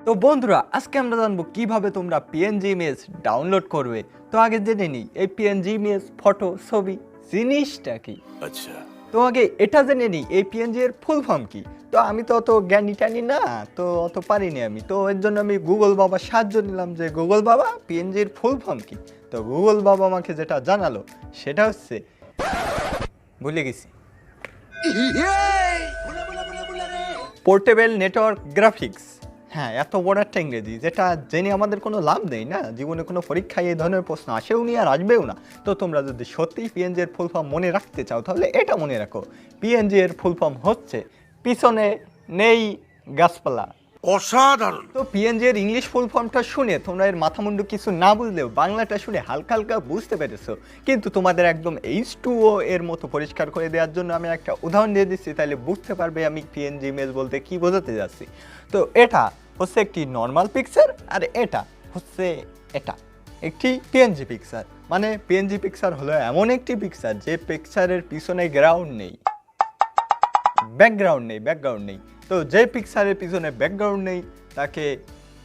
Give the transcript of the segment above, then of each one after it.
তো বন্ধুরা আজকে আমরা জানবো কিভাবে তোমরা পিএনজি ইমেজ ডাউনলোড করবে। তো আগে জেনে নিই এই পিএনজি ইমেজ, ফটো, ছবি জিনিসটা কি। আচ্ছা, তো আগে এটা জেনে নিই এই পিএনজি এর ফুল ফর্ম কি। তো আমি তো অত জ্ঞানী টানি না, তো অত পারিনি আমি, তো এর জন্য আমি গুগল বাবার সাহায্য নিলাম যে গুগল বাবা পিএনজি এর ফুল ফর্ম কি। তো গুগল বাবা আমাকে যেটা জানালো সেটা হচ্ছে, ভুলে গেছি, পোর্টেবল নেটওয়ার্ক গ্রাফিক্স। হ্যাঁ, এত বড় একটা ইংরেজি যেটা জেনে আমাদের কোনো লাভ নেই না, জীবনে কোনো পরীক্ষায় এই ধরনের প্রশ্ন আসেও নি আর আসবেও না। তো তোমরা যদি সত্যিই পিএনজি এর ফুল ফর্ম মনে রাখতে চাও তাহলে এটা মনে রাখো, পিএনজি এর ফুল ফর্ম হচ্ছে পিছনে নেই গাছপালা। অসাধারণ। তো পিএনজি এর ইংলিশ ফুল ফর্মটা শুনে তোমরা এর মাথামুন্ডু কিছু না বুঝলেও বাংলাটা শুনে হালকা হালকা বুঝতে পেরেছো, কিন্তু তোমাদের একদম H2O এর মতো পরিষ্কার করে দেওয়ার জন্য আমি একটা উদাহরণ দিয়ে দিচ্ছি, তাহলে বুঝতে পারবে আমি পিএনজি ইমেজ বলতে কি বোঝাতে যাচ্ছি। তো এটা হচ্ছে একটি নর্মাল পিকচার, আর এটা হচ্ছে একটি পিএনজি পিকচার। মানে পিএনজি পিকচার হলো এমন একটি পিকচার যে পিকচারের পিছনে ব্যাকগ্রাউন্ড নেই। তো যে পিকচারের পিছনে ব্যাকগ্রাউন্ড নেই তাকে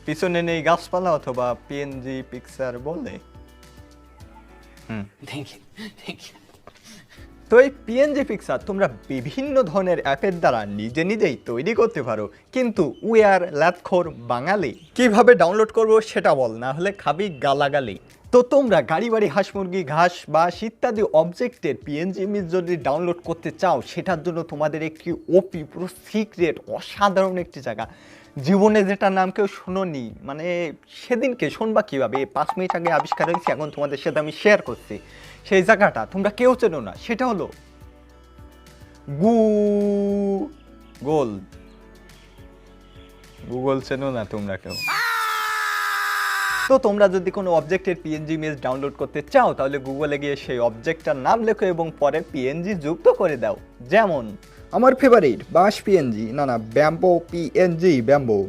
পিছনে নেই গাছপালা অথবা পিএনজি পিকচার বলে। তো এই পিএনজি পিকচার তোমরা বিভিন্ন ধরনের অ্যাপের দ্বারা নিজেই তৈরি করতে পারো, কিন্তু উই আর ল্যাথখোর বাঙালি, কিভাবে ডাউনলোড করব সেটা বল, না হলে খাবি গালাগালি। তো তোমরা গাড়ি বাড়ি, হাঁস মুরগি, ঘাস বাস ইত্যাদি অবজেক্টের পিএনজি ইমেজ যদি ডাউনলোড করতে চাও, সেটার জন্য তোমাদের একটি ওপি পুরো সিক্রেট অসাধারণ একটি জায়গা, জীবনে যেটার নাম কেউ শোনোনি, মানে সেদিনকে শুনবা কীভাবে, 5 মিনিট আগে আবিষ্কার হয়েছে, এখন তোমাদের সাথে আমি শেয়ার করছি। সেই জায়গাটা তোমরা কেউ চেনো না, সেটা হলো গুগল চেনো না তোমরা কেউ। তো তোমরা যদি কোনো অবজেক্টের পিএনজি ইমেজ ডাউনলোড করতে চাও তাহলে গুগলে গিয়ে সেই অবজেক্টটার নাম লেখো এবং পরে পিএনজি যুক্ত করে দাও। যেমন আমার ফেভারিট বাঁশ পিএনজি, না ব্যাম্বো পিএনজি, ব্যাম্বো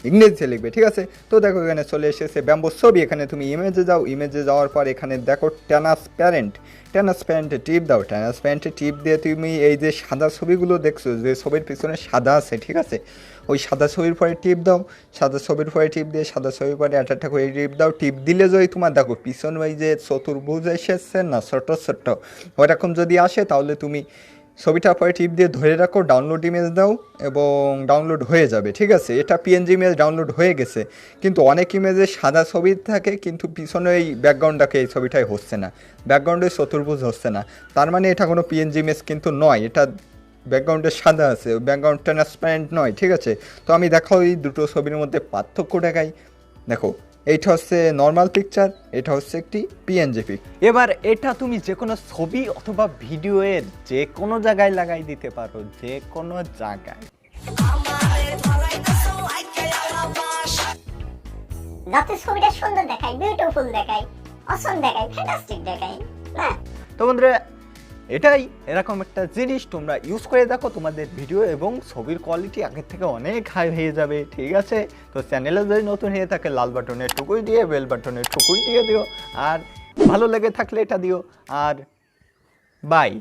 ইংরেজিতে লিখবে, ঠিক আছে। তো দেখো এখানে চলে এসেছে ব্যাম্বো ছবি। এখানে তুমি ইমেজে যাও, ইমেজে যাওয়ার পর এখানে দেখো ট্রান্সপ্যারেন্টে টিপ দাও। ট্রান্সপ্যারেন্টে টিপ দিয়ে তুমি এই যে সাদা ছবিগুলো দেখছো, যে ছবির পিছনে সাদা আছে, ঠিক আছে, ওই সাদা ছবির পরে টিপ দাও। সাদা ছবির পরে টিপ দিয়ে সাদা ছবির পরে একটা করে টিপ দাও। টিপ দিলে যদি তোমার দেখো পিছনে ওই যে চতুর্ভুজ এসেছে না, ছোট্ট ওইরকম যদি আসে তাহলে তুমি ছবিটার পরে টিপ দিয়ে ধরে রাখো, ডাউনলোড ইমেজ দাও এবং ডাউনলোড হয়ে যাবে, ঠিক আছে। এটা পিএনজি ইমেজ ডাউনলোড হয়ে গেছে, কিন্তু অনেক ইমেজে সাদা ছবি থাকে কিন্তু পিছনে এই ব্যাকগ্রাউন্ডটাকে এই ছবিটাই হচ্ছে না, ব্যাকগ্রাউন্ডে চতুর্ভুজ হচ্ছে না, তার মানে এটা কোনো পিএনজি ইমেজ কিন্তু নয়, এটা ব্যাকগ্রাউন্ডে সাদা আছে, ব্যাকগ্রাউন্ড ট্রান্সপারেন্ট নয়, ঠিক আছে। তো আমি দেখাও এই দুটো ছবির মধ্যে পার্থক্য দেখাই। দেখো এইটা হচ্ছে নর্মাল পিকচার, এটা হচ্ছে একটি পিএনজি পিক। এবার এটা তুমি যে কোনো ছবি অথবা ভিডিওর যে কোনো জায়গায় লাগাই দিতে পারো, যে কোনো জায়গায়, যাতে ছবিটা সুন্দর দেখায়, বিউটিফুল দেখায়, অসম দেখায়, ফ্যান্টাস্টিক দেখায় না। তো বন্ধুরা এটাই এরকম একটা জিনিস, তোমরা ইউজ করে দেখো, তোমাদের ভিডিও এবং ছবির কোয়ালিটি আগের থেকে অনেক হাই হয়ে যাবে, ঠিক আছে। তো চ্যানেলে যদি নতুন হয়ে থাকে লাল বাটনের টুকুই দিয়ে, বেল বাটনের টুকুই দিয়ে দিও, আর ভালো লেগে থাকলে এটা দিও, আর বাই।